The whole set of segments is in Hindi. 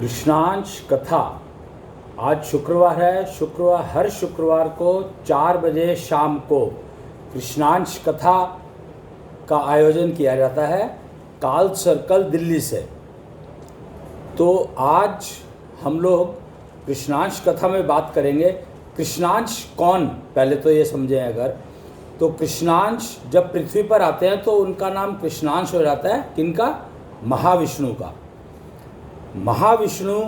कृष्णांश कथा। आज शुक्रवार है। हर शुक्रवार को 4 बजे शाम को कृष्णांश कथा का आयोजन किया जाता है काल सर्कल दिल्ली से। तो आज हम लोग कृष्णांश कथा में बात करेंगे। कृष्णांश कौन, पहले तो ये समझें। अगर तो कृष्णांश जब पृथ्वी पर आते हैं तो उनका नाम कृष्णांश हो जाता है। किनका? महाविष्णु का। महाविष्णु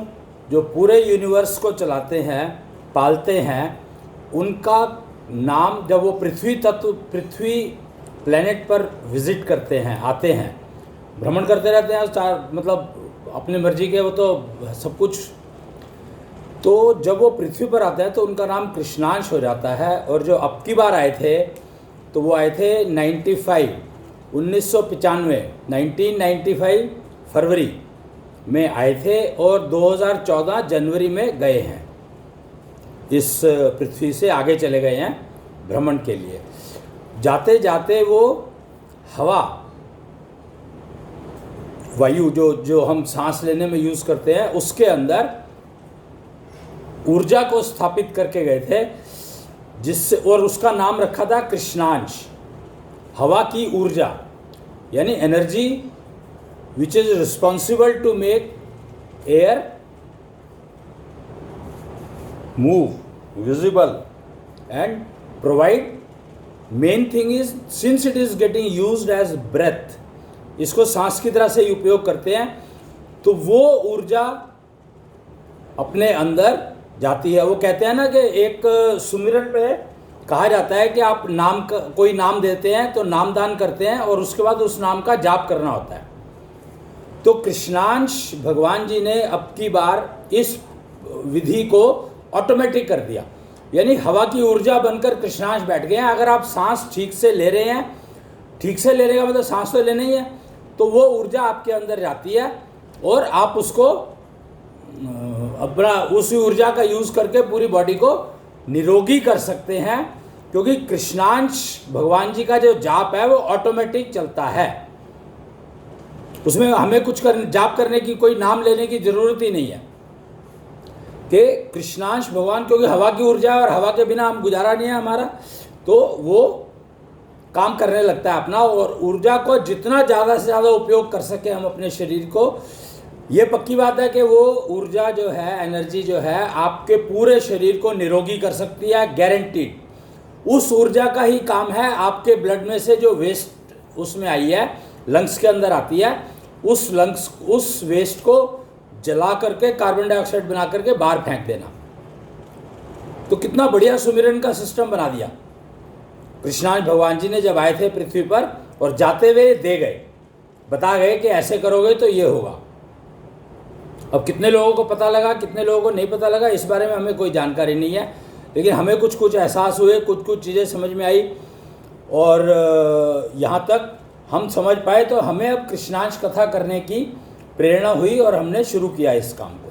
जो पूरे यूनिवर्स को चलाते हैं, पालते हैं, उनका नाम जब वो पृथ्वी प्लेनेट पर विजिट करते हैं, आते हैं, भ्रमण करते रहते हैं, मतलब अपनी मर्जी के, वो तो सब कुछ। तो जब वो पृथ्वी पर आते हैं तो उनका नाम कृष्णांश हो जाता है। और जो अब की बार आए थे तो वो आए थे 1995 फरवरी में आए थे और 2014 जनवरी में गए हैं। इस पृथ्वी से आगे चले गए हैं भ्रमण के लिए। जाते जाते वो हवा, वायु जो हम सांस लेने में यूज़ करते हैं, उसके अंदर ऊर्जा को स्थापित करके गए थे, जिससे, और उसका नाम रखा था कृष्णांश। हवा की ऊर्जा यानी energy which is responsible to make air move, visible and provide. Main thing is, since it is getting used as breath, इसको सांस की तरह से उपयोग करते हैं, तो वो ऊर्जा अपने अंदर जाती है। वो कहते हैं ना कि एक सुमिरन पे कहा जाता है कि आप कोई नाम देते हैं तो नामदान करते हैं और उसके बाद उस नाम का जाप करना होता है। तो कृष्णांश भगवान जी ने अब की बार इस विधि को ऑटोमेटिक कर दिया, यानी हवा की ऊर्जा बनकर कृष्णांश बैठ गए हैं। अगर आप सांस ठीक से ले रहे हैं, ठीक से लेने का मतलब सांस तो लेना ही है, तो वो ऊर्जा आपके अंदर जाती है और आप उसको अपना उस ऊर्जा का यूज़ करके पूरी बॉडी को निरोगी कर सकते हैं, क्योंकि कृष्णांश भगवान जी का जो जाप है वो ऑटोमेटिक चलता है। उसमें हमें कुछ जाप करने की, कोई नाम लेने की ज़रूरत ही नहीं है कि कृष्णांश भगवान, क्योंकि हवा की ऊर्जा और हवा के बिना हम गुजारा नहीं है हमारा, तो वो काम करने लगता है अपना। और ऊर्जा को जितना ज़्यादा से ज़्यादा उपयोग कर सके हम अपने शरीर को, ये पक्की बात है कि वो ऊर्जा जो है, एनर्जी जो है, आपके पूरे शरीर को निरोगी कर सकती है, गारंटीड। उस ऊर्जा का ही काम है आपके ब्लड में से जो वेस्ट उसमें आई है, लंग्स के अंदर आती है, उस वेस्ट को जला करके कार्बन डाइऑक्साइड बना करके बाहर फेंक देना। तो कितना बढ़िया सुमिरन का सिस्टम बना दिया कृष्णांश भगवान जी ने जब आए थे पृथ्वी पर, और जाते हुए दे गए, बता गए कि ऐसे करोगे तो ये होगा। अब कितने लोगों को पता लगा, कितने लोगों को नहीं पता लगा, इस बारे में हमें कोई जानकारी नहीं है, लेकिन हमें कुछ एहसास हुए, कुछ चीज़ें समझ में आई, और यहाँ तक हम समझ पाए तो हमें अब कृष्णांश कथा करने की प्रेरणा हुई और हमने शुरू किया इस काम को।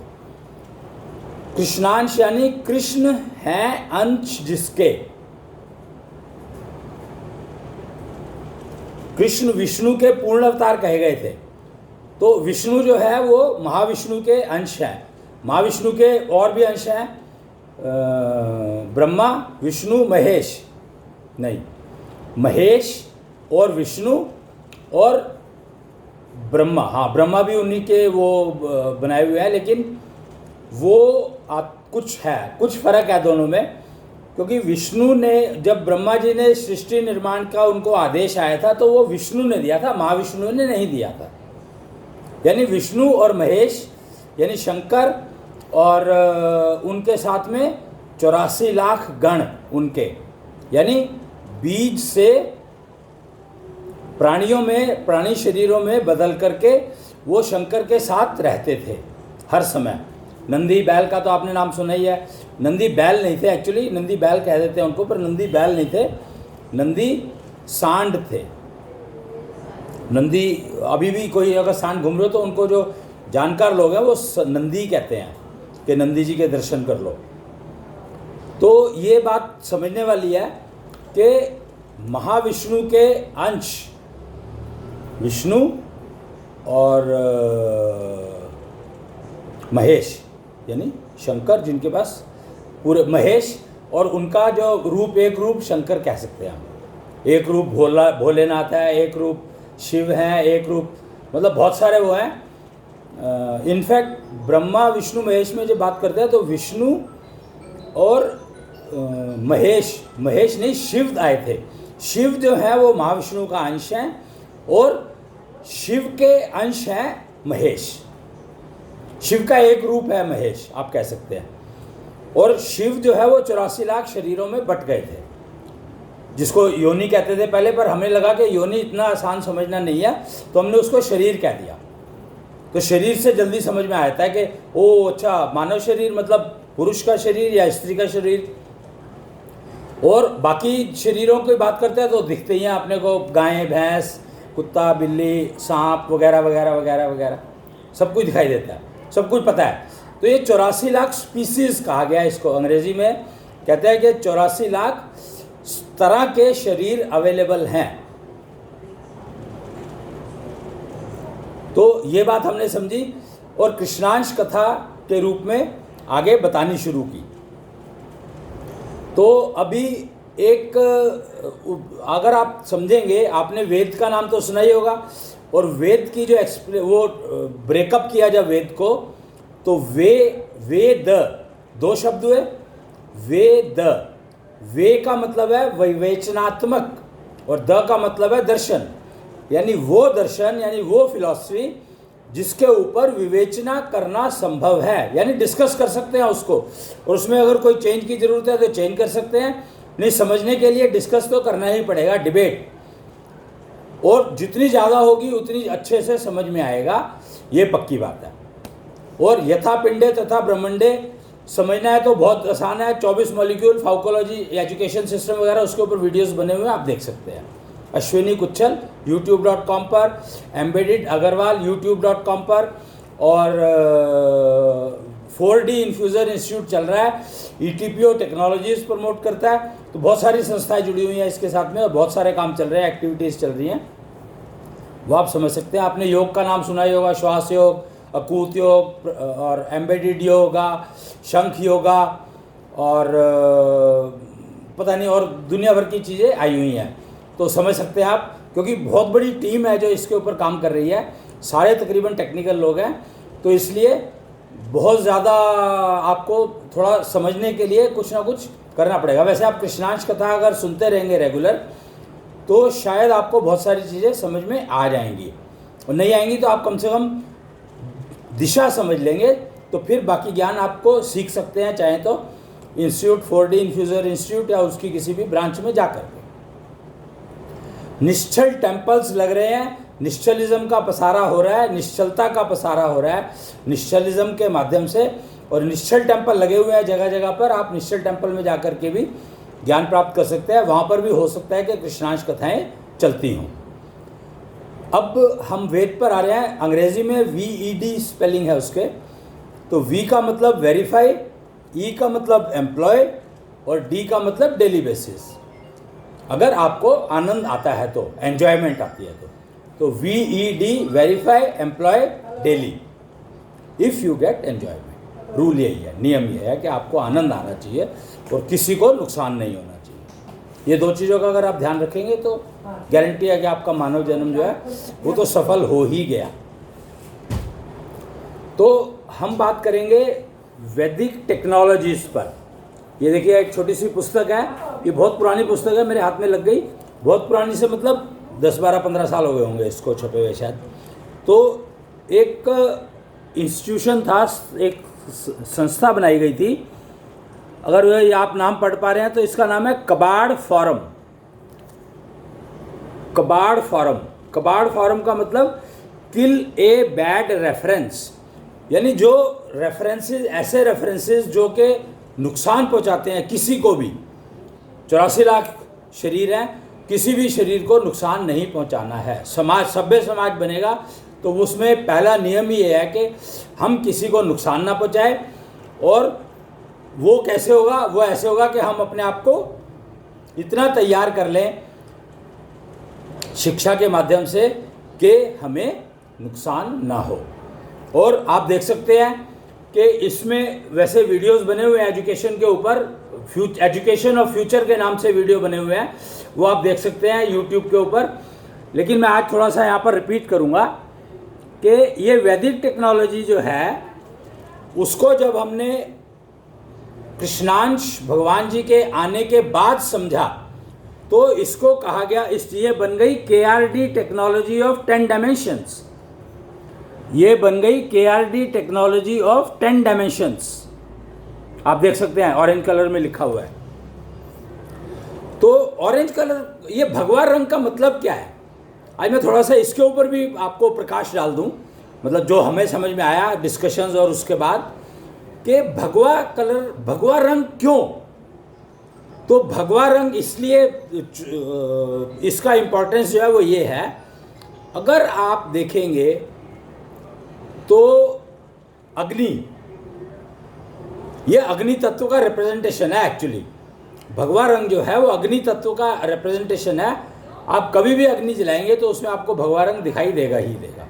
कृष्णांश यानी कृष्ण है अंश जिसके। कृष्ण विष्णु के पूर्ण अवतार कहे गए थे। तो विष्णु जो है वो महाविष्णु के अंश हैं। महाविष्णु के और भी अंश हैं, ब्रह्मा, विष्णु, महेश, नहीं, महेश और विष्णु और ब्रह्मा। हाँ, ब्रह्मा भी उन्हीं के वो बनाए हुए हैं, लेकिन वो कुछ फर्क है दोनों में, क्योंकि विष्णु ने, जब ब्रह्मा जी ने सृष्टि निर्माण का उनको आदेश आया था तो वो विष्णु ने दिया था, महाविष्णु ने नहीं दिया था। यानी विष्णु और महेश यानी शंकर, और उनके साथ में 84 लाख गण उनके, यानी बीज से प्राणी शरीरों में बदल करके वो शंकर के साथ रहते थे हर समय। नंदी बैल का तो आपने नाम सुना ही है। नंदी बैल नहीं थे एक्चुअली, नंदी बैल कह देते हैं उनको, पर नंदी बैल नहीं थे, नंदी सांड थे। नंदी, अभी भी कोई अगर सांड घूम रहे हो तो उनको जो जानकार लोग हैं वो नंदी कहते हैं कि नंदी जी के दर्शन कर लो। तो ये बात समझने वाली है कि महाविष्णु के अंश विष्णु और महेश यानी शंकर, जिनके पास पूरे महेश, और उनका जो रूप, एक रूप शंकर कह सकते हैं हम, एक रूप भोलेनाथ है, एक रूप शिव हैं, एक रूप, मतलब बहुत सारे वो हैं। इनफैक्ट ब्रह्मा विष्णु महेश में जब बात करते हैं तो विष्णु और महेश नहीं, शिव आए थे। शिव जो है वो महाविष्णु का अंश है और शिव के अंश हैं महेश। शिव का एक रूप है महेश, आप कह सकते हैं। और शिव जो है वो 84 लाख शरीरों में बट गए थे, जिसको योनि कहते थे पहले, पर हमें लगा कि योनि इतना आसान समझना नहीं है, तो हमने उसको शरीर कह दिया। तो शरीर से जल्दी समझ में आता है कि ओ अच्छा, मानव शरीर मतलब पुरुष का शरीर या स्त्री का शरीर। और बाकी शरीरों की बात करते हैं तो दिखते ही हैं अपने को, गाय, भैंस, कुत्ता, बिल्ली, सांप वगैरह वगैरह वगैरह वगैरह, सब कुछ दिखाई देता है, सब कुछ पता है। तो ये 84 लाख स्पीसीज़ कहा गया है इसको। अंग्रेजी में कहते हैं कि 84 लाख तरह के शरीर अवेलेबल हैं। तो ये बात हमने समझी और कृष्णांश कथा के रूप में आगे बतानी शुरू की। तो अभी एक, अगर आप समझेंगे, आपने वेद का नाम तो सुना ही होगा, और वेद की जो वो ब्रेकअप किया जब वेद को, तो वेद दो शब्द हुए। वेद, वे का मतलब है विवेचनात्मक और द का मतलब है दर्शन, यानी वो दर्शन, यानी वो फिलॉसफी जिसके ऊपर विवेचना करना संभव है, यानी डिस्कस कर सकते हैं उसको, और उसमें अगर कोई चेंज की ज़रूरत है तो चेंज कर सकते हैं, नहीं समझने के लिए डिस्कस तो करना ही पड़ेगा, डिबेट, और जितनी ज़्यादा होगी उतनी अच्छे से समझ में आएगा, ये पक्की बात है। और यथा पिंडे तथा ब्रह्मंडे समझना है तो बहुत आसान है। 24 मॉलिक्यूल, फाउकोलॉजी, एजुकेशन सिस्टम वगैरह, उसके ऊपर वीडियोस बने हुए हैं, आप देख सकते हैं। अश्विनी कुच्छल youtube.com पर, एम्बेडेड अग्रवाल youtube.com पर, और 4D इन्फ्यूज़र इंस्टीट्यूट चल रहा है, ETPO टेक्नोलॉजीज प्रमोट करता है। तो बहुत सारी संस्थाएं जुड़ी हुई हैं इसके साथ में, और बहुत सारे काम चल रहे हैं, एक्टिविटीज़ चल रही हैं, वो आप समझ सकते हैं। आपने योग का नाम सुना ही होगा, श्वास योग, अकूत योग, और एम्बेडेड योगा, शंख योगा, और पता नहीं और दुनिया भर की चीज़ें आई हुई हैं। तो समझ सकते हैं आप, क्योंकि बहुत बड़ी टीम है जो इसके ऊपर काम कर रही है, सारे तकरीबन टेक्निकल लोग हैं, तो इसलिए बहुत ज़्यादा आपको थोड़ा समझने के लिए कुछ ना कुछ करना पड़ेगा। वैसे आप कृष्णांश कथा अगर सुनते रहेंगे रेगुलर, तो शायद आपको बहुत सारी चीज़ें समझ में आ जाएंगी, और नहीं आएंगी तो आप कम से कम दिशा समझ लेंगे, तो फिर बाकी ज्ञान आपको सीख सकते हैं, चाहे तो इंस्टीट्यूट 4D इन्फ्यूज़र इंस्टीट्यूट या उसकी किसी भी ब्रांच में जाकर के। निश्चल टेम्पल्स लग रहे हैं, निश्चलिज्म का पसारा हो रहा है, निश्चलता का पसारा हो रहा है निश्चलिज्म के माध्यम से, और निश्चल टेम्पल लगे हुए हैं जगह जगह पर। आप निश्चल टेम्पल में जाकर के भी ज्ञान प्राप्त कर सकते हैं, वहाँ पर भी हो सकता है कि कृष्णांश कथाएँ चलती हों। अब हम वेद पर आ रहे हैं। अंग्रेजी में VED स्पेलिंग है उसके, तो V का मतलब वेरीफाई, E का मतलब एम्प्लॉय, और D का मतलब डेली बेसिस। अगर आपको आनंद आता है तो, एन्जॉयमेंट आती है तो VED, verify, employ, daily, if you get enjoyment. Rule यही है, नियम ये है कि आपको आनंद आना चाहिए और किसी को नुकसान नहीं होना चाहिए। ये दो चीज़ों का अगर आप ध्यान रखेंगे तो गारंटी है कि आपका मानव जन्म जो है वो तो सफल हो ही गया। तो हम बात करेंगे वैदिक टेक्नोलॉजीज़ पर। ये देखिए एक छोटी सी पुस्तक है, ये बहुत पुरानी पुस्तक है, मेरे हाथ में लग गई। बहुत पुरानी से मतलब 10, 12, 15 साल हो गए होंगे इसको छपे हुए शायद। तो एक इंस्टीट्यूशन था, एक संस्था बनाई गई थी, अगर ये आप नाम पढ़ पा रहे हैं तो इसका नाम है कबाड़ फोरम। कबाड़ फोरम, कबाड़ फोरम का मतलब किल ए बैड रेफरेंस, यानी जो रेफरेंसेस, ऐसे रेफरेंसेस जो कि नुकसान पहुंचाते हैं किसी को भी। 84 लाख शरीर हैं, किसी भी शरीर को नुकसान नहीं पहुंचाना है। समाज, सभ्य समाज बनेगा तो उसमें पहला नियम ही है कि हम किसी को नुकसान ना पहुंचाएं। और वो कैसे होगा? वो ऐसे होगा कि हम अपने आप को इतना तैयार कर लें शिक्षा के माध्यम से कि हमें नुकसान ना हो। और आप देख सकते हैं कि इसमें वैसे वीडियोस बने हुए हैं एजुकेशन के ऊपर, एजुकेशन ऑफ फ्यूचर के नाम से वीडियो बने हुए हैं, वो आप देख सकते हैं यूट्यूब के ऊपर। लेकिन मैं आज थोड़ा सा यहाँ पर रिपीट करूँगा कि ये वैदिक टेक्नोलॉजी जो है उसको जब हमने कृष्णांश भगवान जी के आने के बाद समझा तो इसको कहा गया, इसलिए बन गई KRD टेक्नोलॉजी ऑफ 10 डायमेंशंस। ये बन गई KRD टेक्नोलॉजी ऑफ 10 डायमेंशंस। आप देख सकते हैं ऑरेंज कलर में लिखा हुआ है। तो ऑरेंज कलर, ये भगवा रंग का मतलब क्या है, आज मैं थोड़ा सा इसके ऊपर भी आपको प्रकाश डाल दूं, मतलब जो हमें समझ में आया डिस्कशंस और उसके बाद, कि भगवा कलर, भगवा रंग क्यों। तो भगवा रंग इसलिए, इसका इंपॉर्टेंस जो है वो ये है, अगर आप देखेंगे तो अग्नि, ये अग्नि तत्व का रिप्रेजेंटेशन है एक्चुअली। भगवा रंग जो है वो अग्नि तत्व का रिप्रेजेंटेशन है। आप कभी भी अग्नि जलाएंगे तो उसमें आपको भगवा रंग दिखाई देगा ही देगा।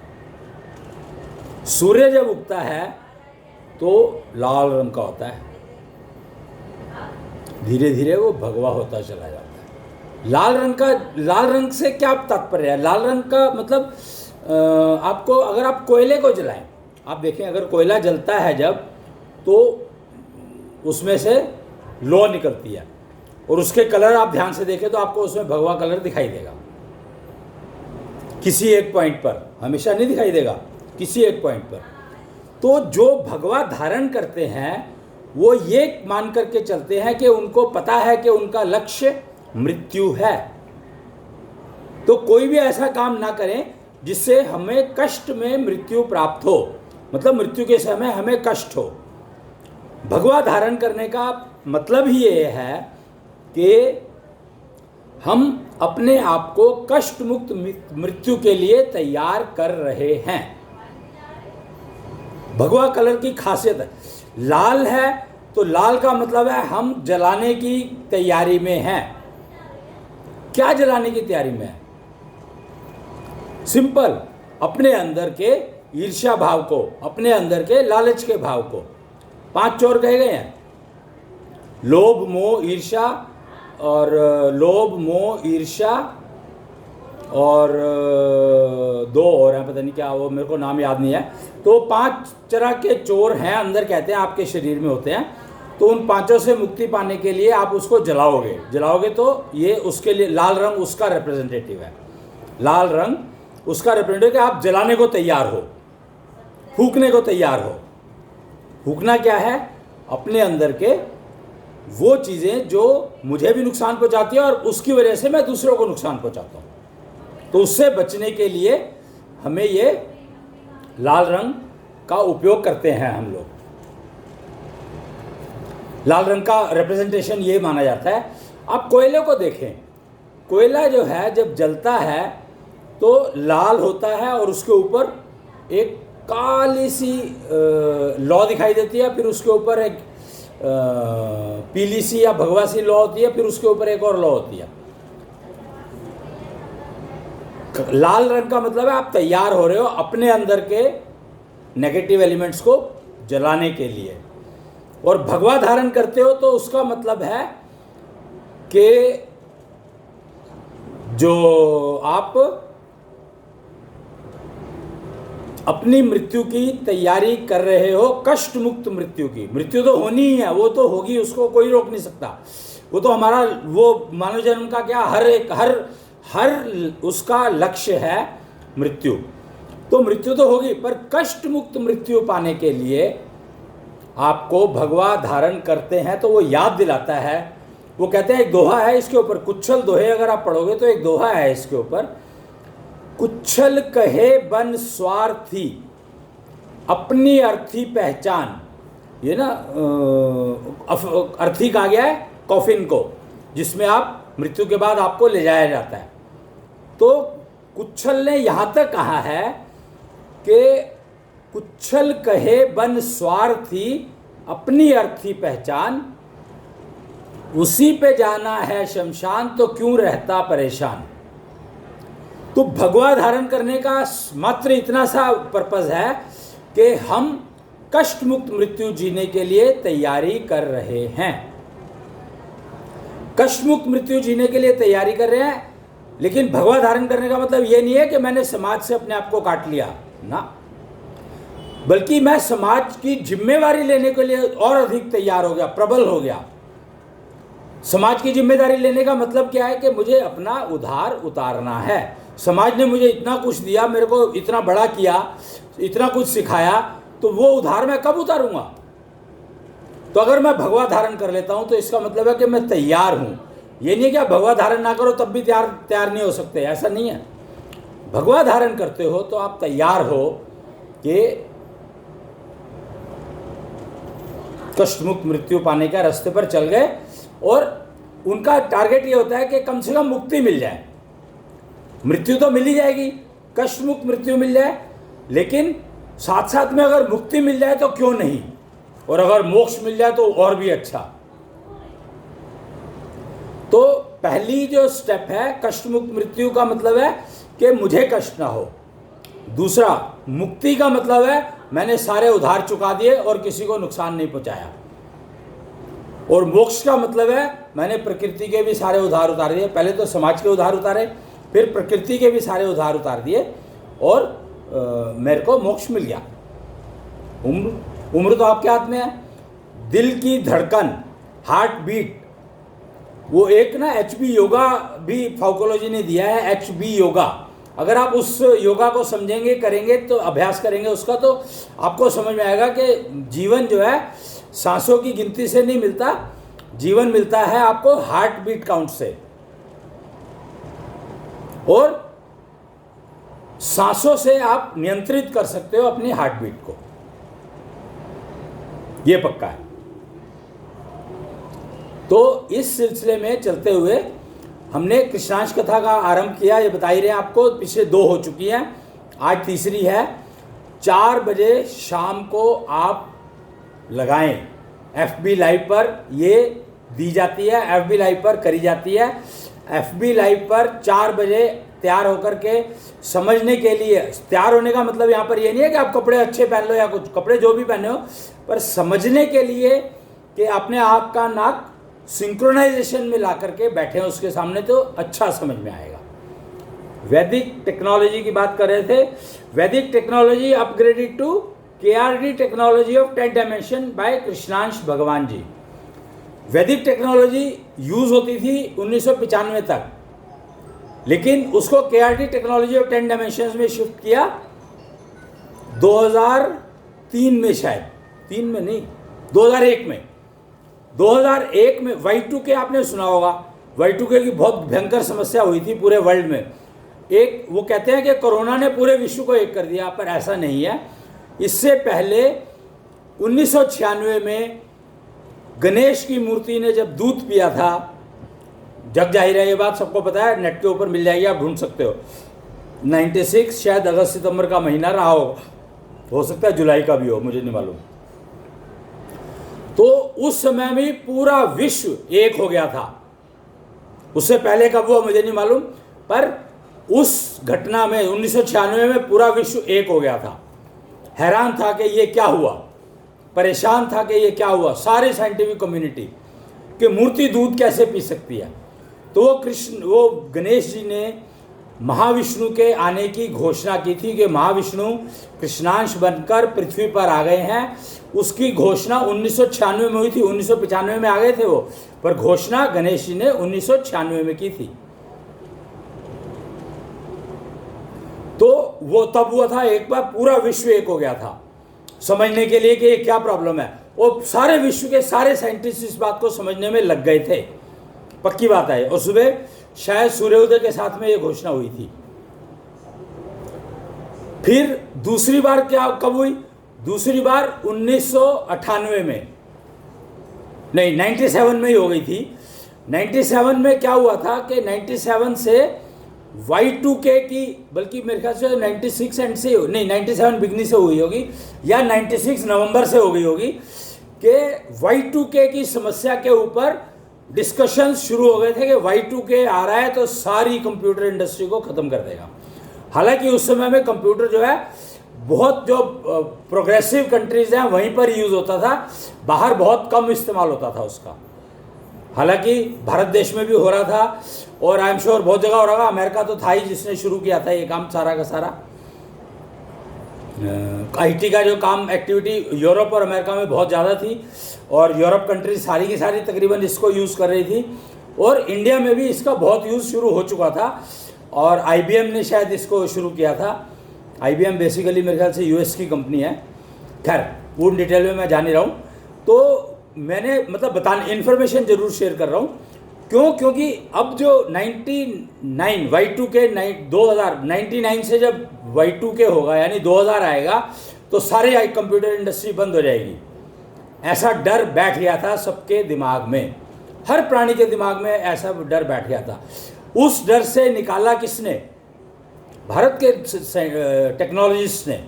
सूर्य जब उगता है तो लाल रंग का होता है, धीरे धीरे वो भगवा होता चला जाता है। लाल रंग से क्या तात्पर्य है? लाल रंग का मतलब आपको, अगर आप कोयले को जलाएं, आप देखें अगर कोयला जलता है जब, तो उसमें से लो निकलती है और उसके कलर आप ध्यान से देखें तो आपको उसमें भगवा कलर दिखाई देगा। किसी एक पॉइंट पर, हमेशा नहीं दिखाई देगा, किसी एक पॉइंट पर। तो जो भगवा धारण करते हैं वो ये मान करके चलते हैं कि उनको पता है कि उनका लक्ष्य मृत्यु है। तो कोई भी ऐसा काम ना करें जिससे हमें कष्ट में मृत्यु प्राप्त हो, मतलब मृत्यु के समय हमें कष्ट हो। भगवा धारण करने का मतलब ही ये है कि हम अपने आप को कष्ट मुक्त मृत्यु के लिए तैयार कर रहे हैं। भगवा कलर की खासियत है, लाल है तो लाल का मतलब है हम जलाने की तैयारी में हैं। क्या जलाने की तैयारी में है? सिंपल, अपने अंदर के ईर्ष्या भाव को, अपने अंदर के लालच के भाव को। 5 चोर कहे गए हैं, लोभ मोह ईर्ष्या, और लोभ मोह ईर्ष्या और 2 और हैं, पता नहीं क्या, वो मेरे को नाम याद नहीं है। तो 5 तरह के चोर हैं अंदर, कहते हैं आपके शरीर में होते हैं। तो उन 5 से मुक्ति पाने के लिए आप उसको जलाओगे तो ये उसके लिए लाल रंग उसका रिप्रेजेंटेटिव है। लाल रंग उसका रिप्रेजेंटेटिव है, आप जलाने को तैयार हो, फूकने को तैयार हो। फूकना क्या है? अपने अंदर के वो चीज़ें जो मुझे भी नुकसान पहुंचाती है और उसकी वजह से मैं दूसरों को नुकसान पहुंचाता हूँ। तो उससे बचने के लिए हमें ये लाल रंग का उपयोग करते हैं हम लोग। लाल रंग का रिप्रेजेंटेशन ये माना जाता है। आप कोयले को देखें, कोयला जो है जब जलता है तो लाल होता है और उसके ऊपर एक काली सी लौ दिखाई देती है, फिर उसके ऊपर एक पीली सी या भगवा सी लौ होती है, फिर उसके ऊपर एक और लौ होती है। लाल रंग का मतलब है आप तैयार हो रहे हो अपने अंदर के नेगेटिव एलिमेंट्स को जलाने के लिए। और भगवा धारण करते हो तो उसका मतलब है कि जो आप अपनी मृत्यु की तैयारी कर रहे हो, कष्ट मुक्त मृत्यु की। मृत्यु तो होनी ही है, वो तो होगी, उसको कोई रोक नहीं सकता। वो तो हमारा वो मानव जन्म का क्या हर उसका लक्ष्य है मृत्यु। तो मृत्यु तो होगी, पर कष्ट मुक्त मृत्यु पाने के लिए आपको भगवा धारण करते हैं तो वो याद दिलाता है। वो कहते हैं, एक दोहा है इसके ऊपर, कुच्छल दोहे अगर आप पढ़ोगे तो एक दोहा है इसके ऊपर, कुच्छल कहे बन स्वार्थी अपनी अर्थी पहचान। ये ना अर्थी कहा गया है कॉफिन को, जिसमें आप मृत्यु के बाद आपको ले जाया जाता है। तो कुच्छल ने यहाँ तक कहा है कि कुच्छल कहे बन स्वार्थी अपनी अर्थी पहचान, उसी पे जाना है शमशान तो क्यों रहता परेशान। तो भगवा धारण करने का मात्र इतना सा पर्पस है कि हम कष्ट मुक्त मृत्यु जीने के लिए तैयारी कर रहे हैं। कष्ट मुक्त मृत्यु जीने के लिए तैयारी कर रहे हैं, लेकिन भगवा धारण करने का मतलब ये नहीं है कि मैंने समाज से अपने आप को काट लिया ना, बल्कि मैं समाज की जिम्मेवारी लेने के लिए और अधिक तैयार हो गया, प्रबल हो गया। समाज की जिम्मेदारी लेने का मतलब क्या है कि मुझे अपना उधार उतारना है। समाज ने मुझे इतना कुछ दिया, मेरे को इतना बड़ा किया, इतना कुछ सिखाया, तो वो उधार मैं कब उतारूंगा? तो अगर मैं भगवा धारण कर लेता हूं तो इसका मतलब है कि मैं तैयार हूं। ये नहीं है कि आप भगवा धारण ना करो तब भी तैयार नहीं हो सकते, ऐसा नहीं है। भगवा धारण करते हो तो आप तैयार हो कि कष्ट मुक्त मृत्यु पाने का रास्ते पर चल गए, और उनका टारगेट ये होता है कि कम से कम मुक्ति मिल जाए। मृत्यु तो मिल ही जाएगी, कष्ट मुक्त मृत्यु मिल जाए, लेकिन साथ साथ में अगर मुक्ति मिल जाए तो क्यों नहीं, और अगर मोक्ष मिल जाए तो और भी अच्छा। तो पहली जो स्टेप है कष्ट मुक्त मृत्यु का मतलब है कि मुझे कष्ट ना हो। दूसरा, मुक्ति का मतलब है मैंने सारे उधार चुका दिए और किसी को नुकसान नहीं पहुंचाया। और मोक्ष का मतलब है मैंने प्रकृति के भी सारे उधार उतार दिए। पहले तो समाज के उधार उतारे, फिर प्रकृति के भी सारे उधार उतार दिए, और मेरे को मोक्ष मिल गया। उम्र तो आपके हाथ में है। दिल की धड़कन, हार्ट बीट, वो एक ना HB योगा भी फाउकोलॉजी ने दिया है, HB योगा। अगर आप उस योगा को समझेंगे, करेंगे, तो अभ्यास करेंगे उसका, तो आपको समझ में आएगा कि जीवन जो है सांसों की गिनती से नहीं मिलता, जीवन मिलता है आपको हार्ट बीट काउंट से। और सांसों से आप नियंत्रित कर सकते हो अपनी हार्ट बीट को, ये पक्का है। तो इस सिलसिले में चलते हुए हमने कृष्णांश कथा का आरंभ किया। ये बता ही रहे हैं आपको, पिछले 2 हो चुकी हैं, आज तीसरी है। 4 बजे शाम को आप लगाएं, FB लाइव पर ये दी जाती है, FB लाइव पर करी जाती है। FB लाइव पर 4 बजे तैयार होकर के समझने के लिए, तैयार होने का मतलब यहाँ पर ये नहीं है कि आप कपड़े अच्छे पहन लो या कुछ, कपड़े जो भी पहने हो, पर समझने के लिए कि अपने आप का नाक सिंक्रोनाइजेशन में ला करके बैठे हैं उसके सामने, तो अच्छा समझ में आएगा। वैदिक टेक्नोलॉजी की बात कर रहे थे। Vedic technology upgraded to KRD technology of 10 dimension by Krishnansh भगवान जी। वैदिक टेक्नोलॉजी यूज होती थी 1995 तक, लेकिन उसको KRD टेक्नोलॉजी ऑफ 10 डायमेंशन में शिफ्ट किया 2003 में, शायद 3 में नहीं, 2001 में। 2001 में Y2K आपने सुना होगा। Y2K की बहुत भयंकर समस्या हुई थी पूरे वर्ल्ड में। एक वो कहते हैं कि कोरोना ने पूरे विश्व को एक कर दिया, पर ऐसा नहीं है। इससे पहले 1996 में गणेश की मूर्ति ने जब दूध पिया था, जग जाहिर है, ये बात सबको पता है, नेट के ऊपर मिल जाएगी, आप ढूंढ सकते हो। 96 शायद अगस्त सितंबर का महीना रहा हो सकता है जुलाई का भी हो, मुझे नहीं मालूम। तो उस समय में पूरा विश्व एक हो गया था। उससे पहले कब हुआ मुझे नहीं मालूम, पर उस घटना में 1996 में पूरा विश्व एक हो गया था। हैरान था कि ये क्या हुआ, परेशान था कि ये क्या हुआ, सारे साइंटिफिक कम्युनिटी, कि मूर्ति दूध कैसे पी सकती है। तो वो गणेश जी ने महाविष्णु के आने की घोषणा की थी कि महाविष्णु कृष्णांश बनकर पृथ्वी पर आ गए हैं। उसकी घोषणा 1996 में हुई थी। 1995 में आ गए थे वो, पर घोषणा गणेश जी ने 1996 में की थी। तो वो तब हुआ था, एक बार पूरा विश्व एक हो गया था समझने के लिए कि ये क्या प्रॉब्लम है। और सारे विश्व के सारे साइंटिस्ट इस बात को समझने में लग गए थे, पक्की बात है। और सुबह शायद सूर्योदय के साथ में ये घोषणा हुई थी। फिर दूसरी बार क्या कब हुई? दूसरी बार 1998 में, नहीं 97 में ही हो गई थी। 97 में क्या हुआ था कि 97 से Y2K की, बल्कि मेरे ख्याल से 96 एंड से नहीं, 97 बिगनी से हुई होगी या 96 नवंबर से हो गई होगी, कि Y2K की समस्या के ऊपर डिस्कशन शुरू हो गए थे कि Y2K आ रहा है तो सारी कंप्यूटर इंडस्ट्री को ख़त्म कर देगा। हालांकि उस समय में कंप्यूटर जो है बहुत जो प्रोग्रेसिव कंट्रीज़ हैं वहीं पर यूज़ होता था, बाहर बहुत कम इस्तेमाल होता था उसका। हालांकि भारत देश में भी हो रहा था और आई एम श्योर बहुत जगह हो रहा था। अमेरिका तो था ही जिसने शुरू किया था ये काम सारा का सारा। आईटी का जो काम एक्टिविटी यूरोप और अमेरिका में बहुत ज़्यादा थी और यूरोप कंट्रीज सारी की सारी तकरीबन इसको यूज़ कर रही थी और इंडिया में भी इसका बहुत यूज़ शुरू हो चुका था और IBM ने शायद इसको शुरू किया था। IBM बेसिकली मेरे ख्याल से US की कंपनी है। खैर वो डिटेल में मैं जान नहीं रहा हूँ। तो मैंने मतलब बताने इन्फॉर्मेशन ज़रूर शेयर कर रहा हूँ। क्यों? क्योंकि अब जो 99 Y2K 2099 से जब Y2K होगा यानी 2000 आएगा तो सारे कंप्यूटर इंडस्ट्री बंद हो जाएगी, ऐसा डर बैठ गया था सबके दिमाग में, हर प्राणी के दिमाग में ऐसा डर बैठ गया था। उस डर से निकाला किसने? भारत के टेक्नोलॉजिस्ट ने।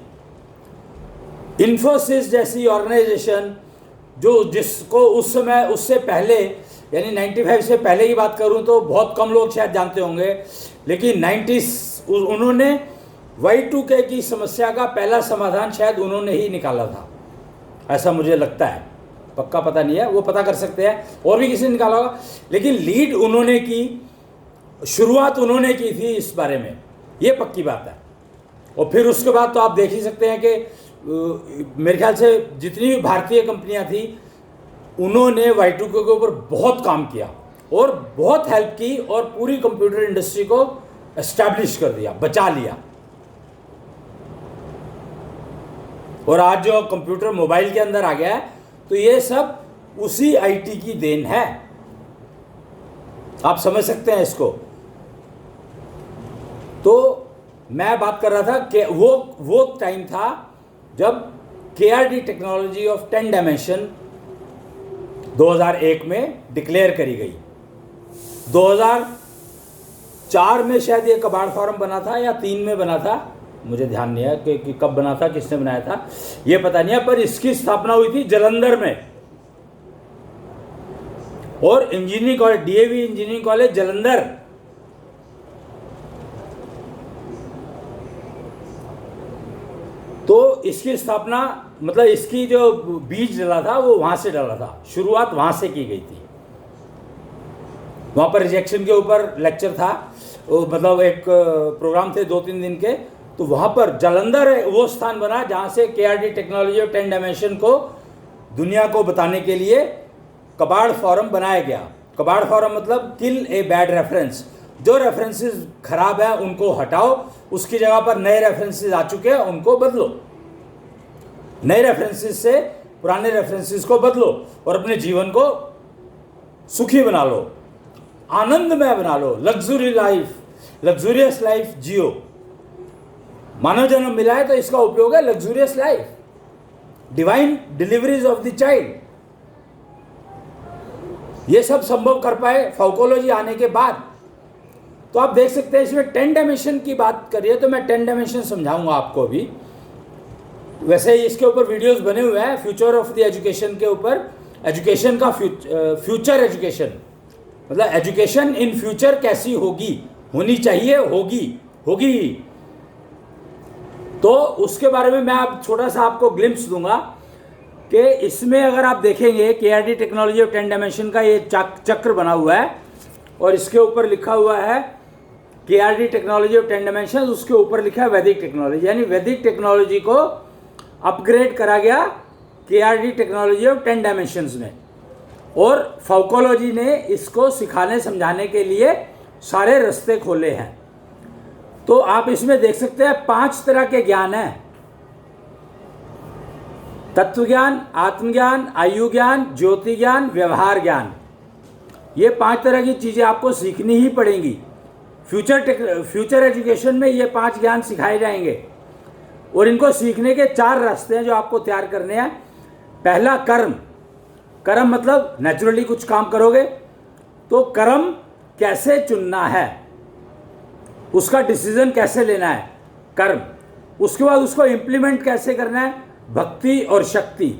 इन्फोसिस जैसी ऑर्गेनाइजेशन जिसको उस समय उससे पहले यानी 95 से पहले की बात करूं तो बहुत कम लोग शायद जानते होंगे, लेकिन 90s उन्होंने Y2K की समस्या का पहला समाधान शायद उन्होंने ही निकाला था, ऐसा मुझे लगता है। पक्का पता नहीं है, वो पता कर सकते हैं और भी किसी ने निकाला होगा, लेकिन लीड उन्होंने की, शुरुआत उन्होंने की थी इस बारे में, ये पक्की बात है। और फिर उसके बाद तो आप देख ही सकते हैं कि मेरे ख्याल से जितनी भी भारतीय कंपनियां थी उन्होंने Y2K के ऊपर बहुत काम किया और बहुत हेल्प की और पूरी कंप्यूटर इंडस्ट्री को एस्टैब्लिश कर दिया, बचा लिया। और आज जो कंप्यूटर मोबाइल के अंदर आ गया है तो ये सब उसी IT की देन है, आप समझ सकते हैं इसको। तो मैं बात कर रहा था कि वो टाइम था जब KRD टेक्नोलॉजी ऑफ 10 डायमेंशन 2001 में डिक्लेयर करी गई। 2004 में शायद ये कबाड़ फॉरम बना था या 3 में बना था, मुझे ध्यान नहीं है कि कब बना था, किसने बनाया था ये पता नहीं है, पर इसकी स्थापना हुई थी जालंधर में। और engineering college DAV engineering college Jalandhar, तो इसकी स्थापना मतलब इसकी जो बीज डला था वो वहां से डला था, शुरुआत वहां से की गई थी। वहां पर रिजेक्शन के ऊपर लेक्चर था, मतलब एक प्रोग्राम थे 2-3 दिन के, तो वहां पर जालंधर वो स्थान बना जहां से KRD टेक्नोलॉजी ऑफ 10 डायमेंशन को दुनिया को बताने के लिए कबाड़ फॉरम बनाया गया। कबाड़ फॉरम मतलब किल ए बैड रेफरेंस, जो रेफरेंसेस खराब है उनको हटाओ, उसकी जगह पर नए रेफरेंसेस आ चुके हैं उनको बदलो, नए रेफरेंसेस से पुराने रेफरेंसेस को बदलो और अपने जीवन को सुखी बना लो, आनंदमय बना लो, लग्जूरियस लाइफ जियो। मानव जन्म मिला है तो इसका उपयोग है luxurious life, divine deliveries of the child. ये सब संभव कर पाए फाउकोलॉजी आने के बाद। तो आप देख सकते हैं इसमें 10 डायमेंशन की बात करिए तो मैं 10 डायमेंशन समझाऊंगा आपको अभी। वैसे इसके ऊपर वीडियोस बने हुए हैं फ्यूचर ऑफ द एजुकेशन के ऊपर, एजुकेशन का फ्यूचर एजुकेशन मतलब एजुकेशन इन फ्यूचर कैसी होगी, होनी चाहिए, होगी। तो उसके बारे में मैं अब छोटा सा आपको ग्लिम्स दूंगा कि इसमें अगर आप देखेंगे KRD टेक्नोलॉजी ऑफ 10 डायमेंशन का ये चक्र बना हुआ है और इसके ऊपर लिखा हुआ है KRD टेक्नोलॉजी ऑफ 10 डायमेंशन, उसके ऊपर लिखा है वैदिक टेक्नोलॉजी, यानी वैदिक टेक्नोलॉजी को अपग्रेड करा गया KRD टेक्नोलॉजी ऑफ 10 डायमेंशंस में। और फाउकोलॉजी ने इसको सिखाने समझाने के लिए सारे रास्ते खोले हैं। तो आप इसमें देख सकते हैं 5 तरह के ज्ञान हैं, तत्व ज्ञान, आत्मज्ञान, आयु ज्ञान, ज्योति ज्ञान, व्यवहार ज्ञान। ये 5 तरह की चीज़ें आपको सीखनी ही पड़ेंगी। फ्यूचर एजुकेशन में ये 5 ज्ञान सिखाए जाएंगे और इनको सीखने के 4 रास्ते हैं जो आपको तैयार करने हैं। पहला कर्म मतलब नेचुरली कुछ काम करोगे तो कर्म कैसे चुनना है, उसका डिसीजन कैसे लेना है, कर्म। उसके बाद उसको इम्प्लीमेंट कैसे करना है, भक्ति और शक्ति।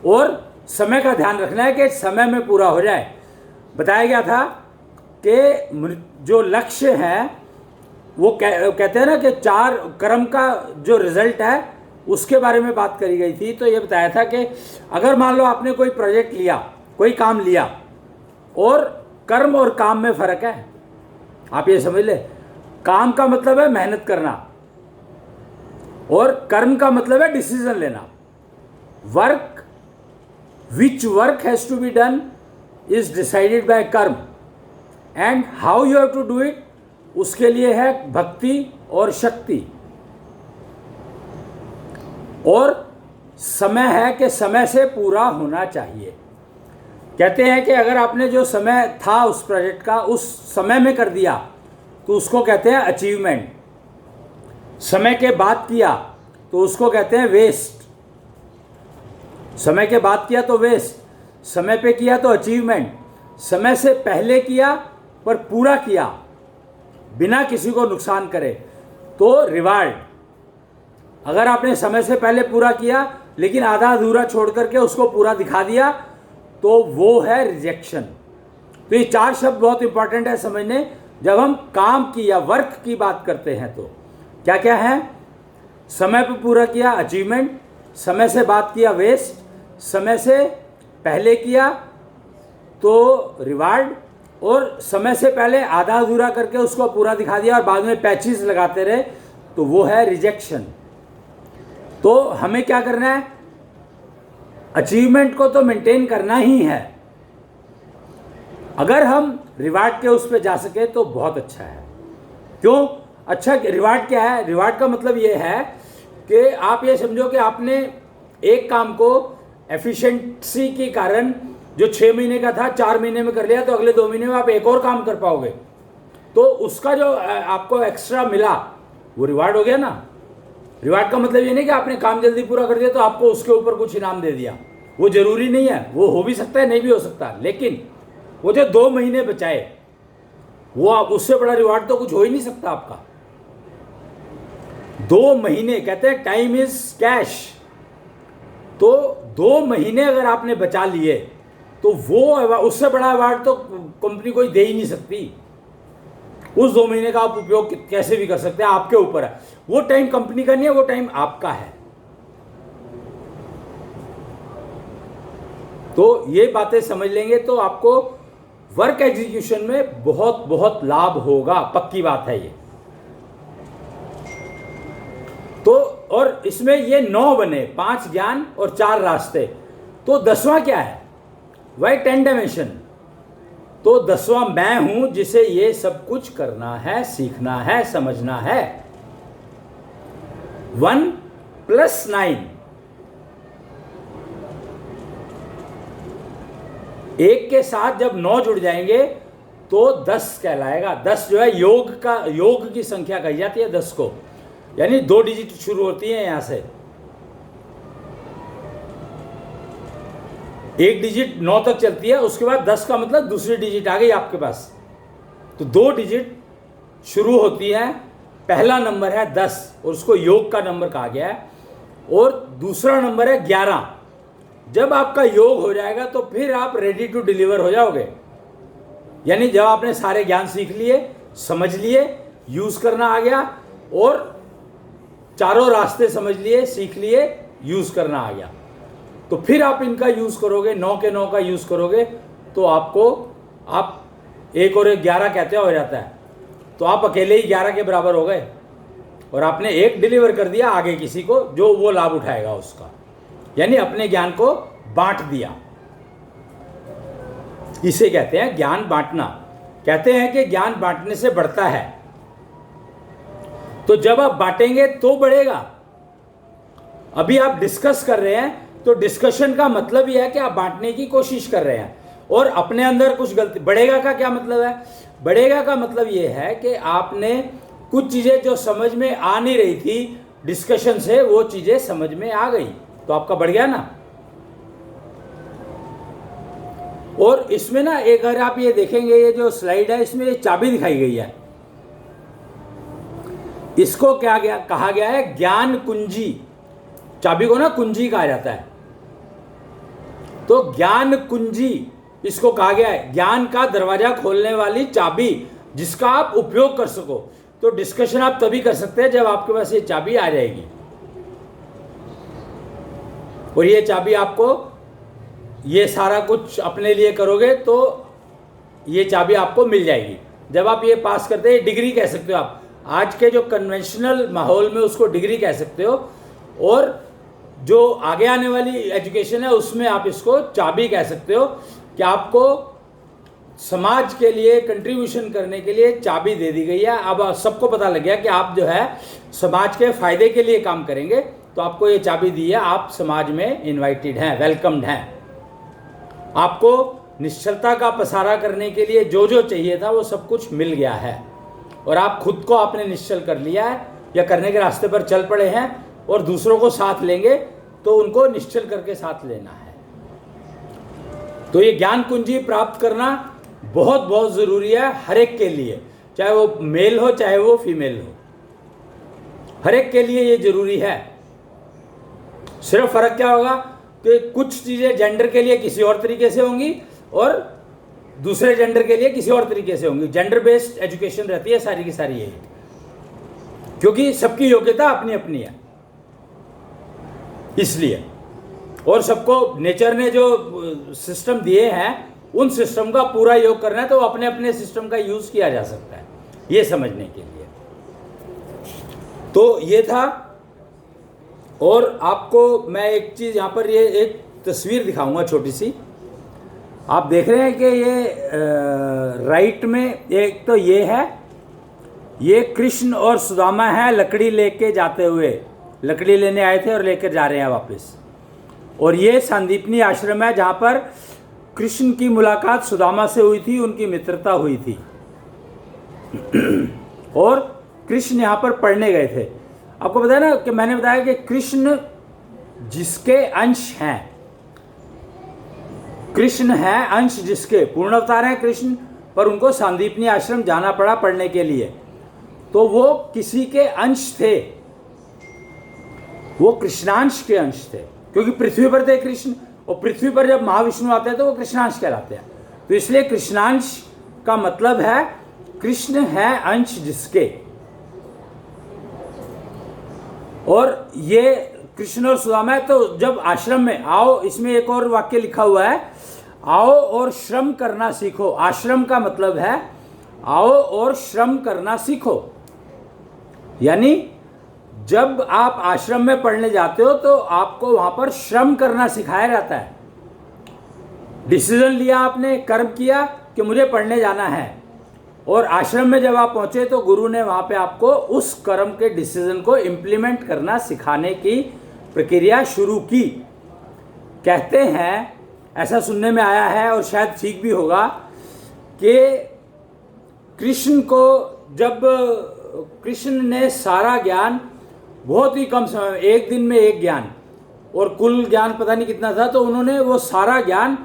और समय का ध्यान रखना है कि समय में पूरा हो जाए। बताया गया था कि जो लक्ष्य है वो कहते हैं ना कि 4 कर्म का जो रिजल्ट है उसके बारे में बात करी गई थी। तो ये बताया था कि अगर मान लो आपने कोई प्रोजेक्ट लिया, कोई काम लिया, और कर्म और काम में फ़र्क है, आप ये समझ ले। काम का मतलब है मेहनत करना और कर्म का मतलब है डिसीजन लेना। Work, which work has to be done is decided by karma and how you have to do it, उसके लिए है भक्ति और शक्ति। और समय है कि समय से पूरा होना चाहिए। कहते हैं कि अगर आपने जो समय था उस प्रोजेक्ट का उस समय में कर दिया तो उसको कहते हैं अचीवमेंट। समय के बाद किया तो उसको कहते हैं वेस्ट। समय के बाद किया तो वेस्ट, समय पे किया तो अचीवमेंट, समय से पहले किया पर पूरा किया बिना किसी को नुकसान करे तो रिवार्ड। अगर आपने समय से पहले पूरा किया लेकिन आधा अधूरा छोड़ करके उसको पूरा दिखा दिया तो वो है रिजेक्शन। तो ये 4 शब्द बहुत इंपॉर्टेंट है समझने जब हम काम की या वर्क की बात करते हैं। तो क्या क्या है? समय पर पूरा किया अचीवमेंट, समय से बात किया वेस्ट, समय से पहले किया तो रिवार्ड, और समय से पहले आधा अधूरा करके उसको पूरा दिखा दिया और बाद में पैचेस लगाते रहे तो वो है रिजेक्शन। तो हमें क्या करना है? अचीवमेंट को तो मेंटेन करना ही है। अगर हम रिवार्ड के उस पर जा सके तो बहुत अच्छा है। क्यों अच्छा? रिवार्ड क्या है? रिवार्ड का मतलब ये है कि आप ये समझो कि आपने एक काम को एफिशिएंसी के कारण जो 6 महीने का था 4 महीने में कर लिया तो अगले 2 महीने में आप एक और काम कर पाओगे, तो उसका जो आपको एक्स्ट्रा मिला वो रिवार्ड हो गया ना। रिवार्ड का मतलब ये नहीं कि आपने काम जल्दी पूरा कर दिया तो आपको उसके ऊपर कुछ इनाम दे दिया, वो जरूरी नहीं है। वो हो भी सकता है, नहीं भी हो सकता, लेकिन वो जो 2 महीने बचाए वो आप उससे बड़ा रिवार्ड तो कुछ हो ही नहीं सकता आपका। 2 महीने कहते हैं टाइम इज कैश। तो 2 महीने अगर आपने बचा लिए तो वो उससे बड़ा अवार्ड तो कंपनी कोई दे ही नहीं सकती। उस 2 महीने का आप उपयोग कैसे भी कर सकते हैं, आपके ऊपर है। वो टाइम कंपनी का नहीं है, वो टाइम आपका है। तो ये बातें समझ लेंगे तो आपको वर्क एग्जीक्यूशन में बहुत बहुत लाभ होगा, पक्की बात है ये। तो और इसमें ये 9 बने, 5 ज्ञान और 4 रास्ते। तो 10वां क्या है? वही 10 डायमेंशन। तो 10वां मैं हूं जिसे ये सब कुछ करना है, सीखना है, समझना है। 1 + 9, 1 के साथ जब 9 जुड़ जाएंगे तो 10 कहलाएगा। 10 जो है योग की संख्या कही जाती है 10 को, यानी 2 डिजिट शुरू होती है यहां से। 1 डिजिट 9 तक चलती है, उसके बाद 10 का मतलब दूसरी डिजिट आ गई आपके पास। तो 2 डिजिट शुरू होती है, पहला नंबर है 10 और उसको योग का नंबर कहा गया है, और दूसरा नंबर है 11। जब आपका योग हो जाएगा तो फिर आप रेडी टू डिलीवर हो जाओगे। यानी जब आपने सारे ज्ञान सीख लिए, समझ लिए, यूज करना आ गया और चारों रास्ते समझ लिए, सीख लिए, यूज करना आ गया, तो फिर आप इनका यूज करोगे, 9 के 9 का यूज करोगे तो आपको आप 1 और 1 11 कहते हो जाता है। तो आप अकेले ही 11 के बराबर हो गए और आपने 1 डिलीवर कर दिया आगे किसी को जो वो लाभ उठाएगा उसका, यानी अपने ज्ञान को बांट दिया। इसे कहते हैं ज्ञान बांटना। कहते हैं कि ज्ञान बांटने से बढ़ता है। तो जब आप बांटेंगे तो बढ़ेगा। अभी आप डिस्कस कर रहे हैं तो डिस्कशन का मतलब यह है कि आप बांटने की कोशिश कर रहे हैं और अपने अंदर कुछ गलती। बढ़ेगा का क्या मतलब है? बढ़ेगा का मतलब यह है कि आपने कुछ चीजें जो समझ में आ नहीं रही थी डिस्कशन से, वो चीजें समझ में आ गई तो आपका बढ़ गया ना। और इसमें ना एक अगर आप ये देखेंगे, ये जो स्लाइड है इसमें ये चाबी दिखाई गई है, इसको क्या कहा गया है? ज्ञान कुंजी। चाबी को ना कुंजी कहा जाता है। तो ज्ञान कुंजी इसको कहा गया है, ज्ञान का दरवाजा खोलने वाली चाबी जिसका आप उपयोग कर सको। तो डिस्कशन आप तभी कर सकते हैं जब आपके पास ये चाबी आ जाएगी, और ये चाबी आपको, ये सारा कुछ अपने लिए करोगे तो ये चाबी आपको मिल जाएगी। जब आप ये पास करते हैं, डिग्री कह सकते हो आप, आज के जो कन्वेंशनल माहौल में उसको डिग्री कह सकते हो, और जो आगे आने वाली एजुकेशन है उसमें आप इसको चाबी कह सकते हो कि आपको समाज के लिए कंट्रीब्यूशन करने के लिए चाबी दे दी गई है। अब सबको पता लग गया कि आप जो है समाज के फायदे के लिए काम करेंगे, तो आपको ये चाबी दी है, आप समाज में इनवाइटेड हैं, वेलकम्ड हैं। आपको निश्चलता का पसारा करने के लिए जो जो चाहिए था वो सब कुछ मिल गया है, और आप खुद को आपने निश्चल कर लिया है या करने के रास्ते पर चल पड़े हैं, और दूसरों को साथ लेंगे तो उनको निश्चल करके साथ लेना है। तो ये ज्ञान कुंजी प्राप्त करना बहुत बहुत ज़रूरी है हर एक के लिए, चाहे वो मेल हो चाहे वो फीमेल हो, हर एक के लिए ये ज़रूरी है। सिर्फ फ़र्क क्या होगा कि कुछ चीज़ें जेंडर के लिए किसी और तरीके से होंगी और दूसरे जेंडर के लिए किसी और तरीके से होंगी। जेंडर बेस्ड एजुकेशन रहती है सारी की सारी ये, क्योंकि सबकी योग्यता अपनी अपनी है इसलिए, और सबको नेचर ने जो सिस्टम दिए हैं उन सिस्टम का पूरा योग करना है, तो अपने अपने सिस्टम का यूज़ किया जा सकता है ये समझने के लिए। तो ये था, और आपको मैं एक चीज़ यहाँ पर ये एक तस्वीर दिखाऊंगा छोटी सी। आप देख रहे हैं कि ये राइट में एक तो ये है, ये कृष्ण और सुदामा है लकड़ी लेके जाते हुए, लकड़ी लेने आए थे और लेकर जा रहे हैं वापस। और ये सांदीपनी आश्रम है जहाँ पर कृष्ण की मुलाकात सुदामा से हुई थी, उनकी मित्रता हुई थी, और कृष्ण यहाँ पर पढ़ने गए थे। आपको पता है ना कि मैंने बताया कि कृष्ण जिसके अंश हैं, कृष्ण है अंश जिसके, पूर्ण अवतार हैं कृष्ण, पर उनको सांदीपनी आश्रम जाना पड़ा पढ़ने के लिए, तो वो किसी के अंश थे, वो कृष्णांश के अंश थे, क्योंकि पृथ्वी पर थे कृष्ण, और पृथ्वी पर जब महाविष्णु आते हैं तो वो कृष्णांश कहलाते हैं। तो इसलिए कृष्णांश का मतलब है कृष्ण है अंश जिसके। और ये कृष्ण और सुदामा है, तो जब आश्रम में आओ, इसमें एक और वाक्य लिखा हुआ है, आओ और श्रम करना सीखो। आश्रम का मतलब है आओ और श्रम करना सीखो, यानी जब आप आश्रम में पढ़ने जाते हो तो आपको वहां पर श्रम करना सिखाया जाता है। डिसीजन लिया आपने, कर्म किया कि मुझे पढ़ने जाना है, और आश्रम में जब आप पहुंचे तो गुरु ने वहां पे आपको उस कर्म के डिसीजन को इम्प्लीमेंट करना सिखाने की प्रक्रिया शुरू की। कहते हैं, ऐसा सुनने में आया है और शायद ठीक भी होगा, कि कृष्ण को जब कृष्ण ने सारा ज्ञान बहुत ही कम समय में, एक दिन में एक ज्ञान, और कुल ज्ञान पता नहीं कितना था, तो उन्होंने वो सारा ज्ञान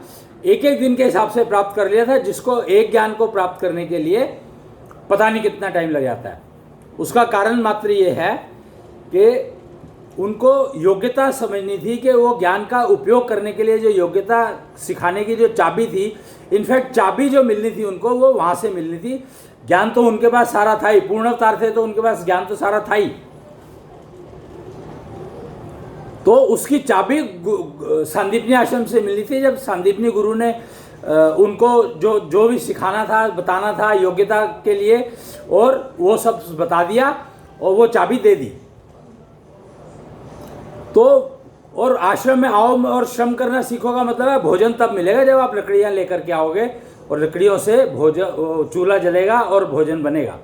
एक एक दिन के हिसाब से प्राप्त कर लिया था, जिसको एक ज्ञान को प्राप्त करने के लिए पता नहीं कितना टाइम लग जाता है। उसका कारण मात्र ये है कि उनको योग्यता समझनी थी कि वो ज्ञान का उपयोग करने के लिए जो योग्यता सिखाने की जो चाबी थी, इनफैक्ट चाबी जो मिलनी थी उनको वो वहाँ से मिलनी थी। ज्ञान तो उनके पास सारा था ही, पूर्ण अवतार थे तो उनके पास ज्ञान तो सारा था ही, तो उसकी चाबी सांदीपनी आश्रम से मिली थी। जब सांदीपनी गुरु ने उनको जो भी सिखाना था, बताना था योग्यता के लिए, और वो सब बता दिया और वो चाबी दे दी। तो और आश्रम में आओ और श्रम करना सीखो का मतलब है भोजन तब मिलेगा जब आप लकड़ियाँ लेकर के आओगे, और लकड़ियों से भोजन, चूल्हा जलेगा और भोजन बनेगा,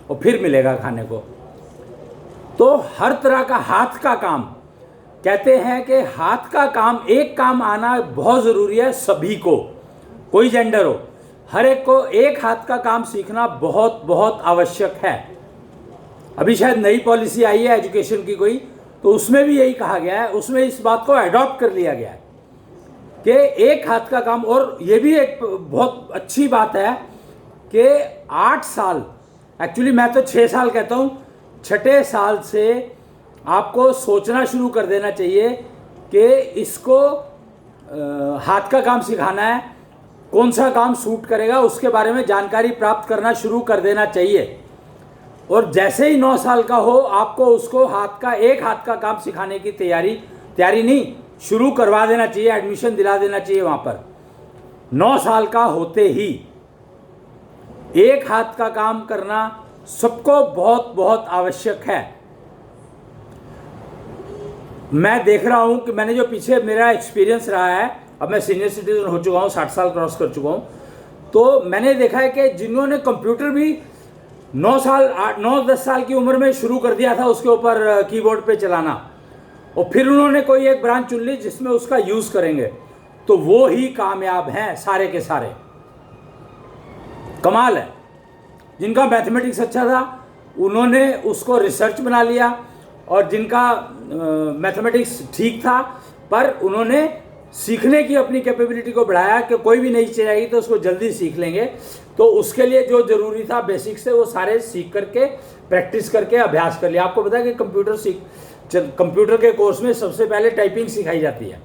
और फिर मिलेगा खाने को। तो हर तरह का हाथ का काम, कहते हैं कि हाथ का काम, एक काम आना बहुत ज़रूरी है सभी को, कोई जेंडर हो, हर एक को एक हाथ का काम सीखना बहुत बहुत आवश्यक है। अभी शायद नई पॉलिसी आई है एजुकेशन की कोई, तो उसमें भी यही कहा गया है, उसमें इस बात को अडॉप्ट कर लिया गया है कि एक हाथ का काम। और ये भी एक बहुत अच्छी बात है कि 8 साल, एक्चुअली मैं तो 6 साल कहता हूँ, 6ठे साल से आपको सोचना शुरू कर देना चाहिए कि इसको हाथ का काम सिखाना है, कौन सा काम सूट करेगा उसके बारे में जानकारी प्राप्त करना शुरू कर देना चाहिए। और जैसे ही 9 साल का हो आपको उसको एक हाथ का काम सिखाने की तैयारी नहीं, शुरू करवा देना चाहिए, एडमिशन दिला देना चाहिए वहाँ पर। 9 साल का होते ही एक हाथ का काम करना सबको बहुत बहुत आवश्यक है। मैं देख रहा हूँ कि मैंने जो पीछे मेरा एक्सपीरियंस रहा है, अब मैं सीनियर सिटीजन हो चुका हूँ, 60 साल क्रॉस कर चुका हूँ, तो मैंने देखा है कि जिन्होंने कंप्यूटर भी 9-10 साल की उम्र में शुरू कर दिया था उसके ऊपर कीबोर्ड पे चलाना, और फिर उन्होंने कोई एक ब्रांच चुन ली जिसमें उसका यूज़ करेंगे, तो वो ही कामयाब हैं सारे के सारे। कमाल है। जिनका मैथमेटिक्स अच्छा था उन्होंने उसको रिसर्च बना लिया, और जिनका मैथमेटिक्स ठीक था पर उन्होंने सीखने की अपनी कैपेबिलिटी को बढ़ाया कि कोई भी नई चीज़ आएगी तो उसको जल्दी सीख लेंगे, तो उसके लिए जो ज़रूरी था बेसिक्स से वो सारे सीख करके प्रैक्टिस करके अभ्यास कर लिया। आपको पता है कि कंप्यूटर के कोर्स में सबसे पहले टाइपिंग सिखाई जाती है।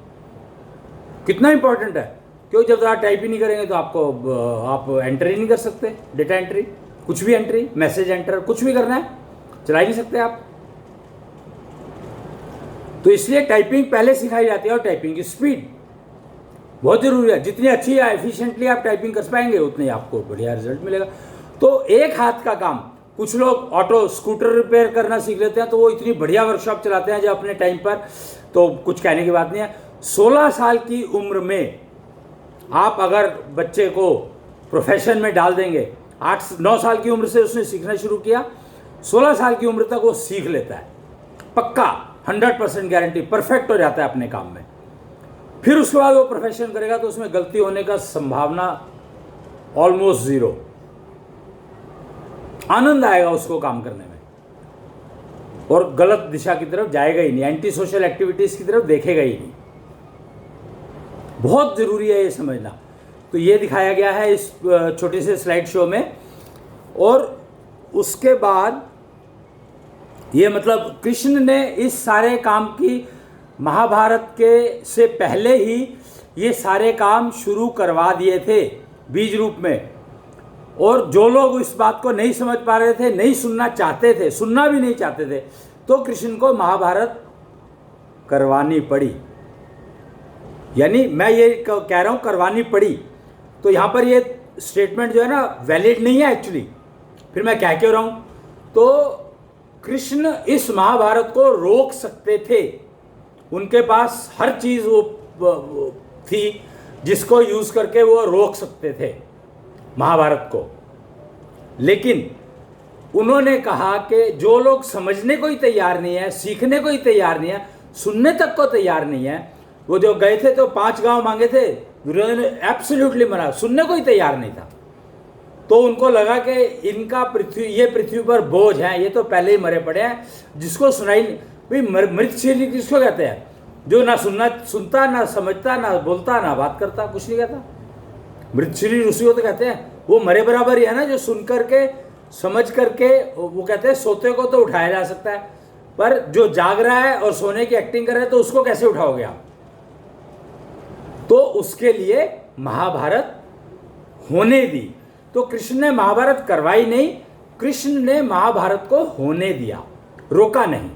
कितना इंपॉर्टेंट है, क्योंकि जब आप टाइप ही नहीं करेंगे तो आप एंट्री नहीं कर सकते, डेटा एंट्री, कुछ भी एंट्री, मैसेज एंटर, कुछ भी करना है चला ही नहीं सकते आप। तो इसलिए टाइपिंग पहले सिखाई जाती है, और टाइपिंग की स्पीड बहुत जरूरी है। जितनी अच्छी या एफिशिएंटली आप टाइपिंग कर पाएंगे उतने आपको बढ़िया रिजल्ट मिलेगा। तो एक हाथ का काम, कुछ लोग ऑटो स्कूटर रिपेयर करना सीख लेते हैं तो वो इतनी बढ़िया वर्कशॉप चलाते हैं जो अपने टाइम पर, तो कुछ कहने की बात नहीं है। 16 साल की उम्र में आप अगर बच्चे को प्रोफेशन में डाल देंगे, 8-9 साल की उम्र से उसने सीखना शुरू किया, 16 साल की उम्र तक वो सीख लेता है, पक्का 100% गारंटी, परफेक्ट हो जाता है अपने काम में। फिर उसके बाद वो प्रोफेशन करेगा तो उसमें गलती होने का संभावना ऑलमोस्ट 0। आनंद आएगा उसको काम करने में, और गलत दिशा की तरफ जाएगा ही नहीं, एंटी सोशल एक्टिविटीज की तरफ देखेगा ही नहीं। बहुत जरूरी है ये समझना। तो ये दिखाया गया है इस छोटे से स्लाइड शो में। और उसके बाद ये मतलब कृष्ण ने इस सारे काम की महाभारत के से पहले ही ये सारे काम शुरू करवा दिए थे बीज रूप में। और जो लोग इस बात को नहीं समझ पा रहे थे, नहीं सुनना चाहते थे, सुनना भी नहीं चाहते थे, तो कृष्ण को महाभारत करवानी पड़ी। यानी मैं ये कह रहा हूँ करवानी पड़ी, तो यहाँ पर ये स्टेटमेंट जो है ना वैलिड नहीं है एक्चुअली। फिर मैं कह क्यों रहा हूँ? तो कृष्ण इस महाभारत को रोक सकते थे, उनके पास हर चीज़ वो थी जिसको यूज़ करके वो रोक सकते थे महाभारत को। लेकिन उन्होंने कहा कि जो लोग समझने को ही तैयार नहीं है, सीखने को ही तैयार नहीं है, सुनने तक को तैयार नहीं है, वो जो गए थे तो 5 गांव मांगे थे, दुर्योधन ने एब्सोल्युटली मना, सुनने को ही तैयार नहीं था। तो उनको लगा कि इनका ये पृथ्वी पर बोझ है, ये तो पहले ही मरे पड़े हैं, जिसको सुनाई भाई मृतशील किसको कहते हैं? जो ना सुनता, ना समझता, ना बोलता, ना बात करता, कुछ नहीं कहता। मृतशील उसी को तो कहते हैं। वो मरे बराबर ही है ना, जो सुन करके समझ करके, वो कहते हैं सोते को तो उठाया जा सकता है, पर जो जाग रहा है और सोने की एक्टिंग कर रहा है तो उसको कैसे उठाओगे आप? तो उसके लिए महाभारत होने दी। तो कृष्ण ने महाभारत करवाई नहीं, कृष्ण ने महाभारत को होने दिया, रोका नहीं।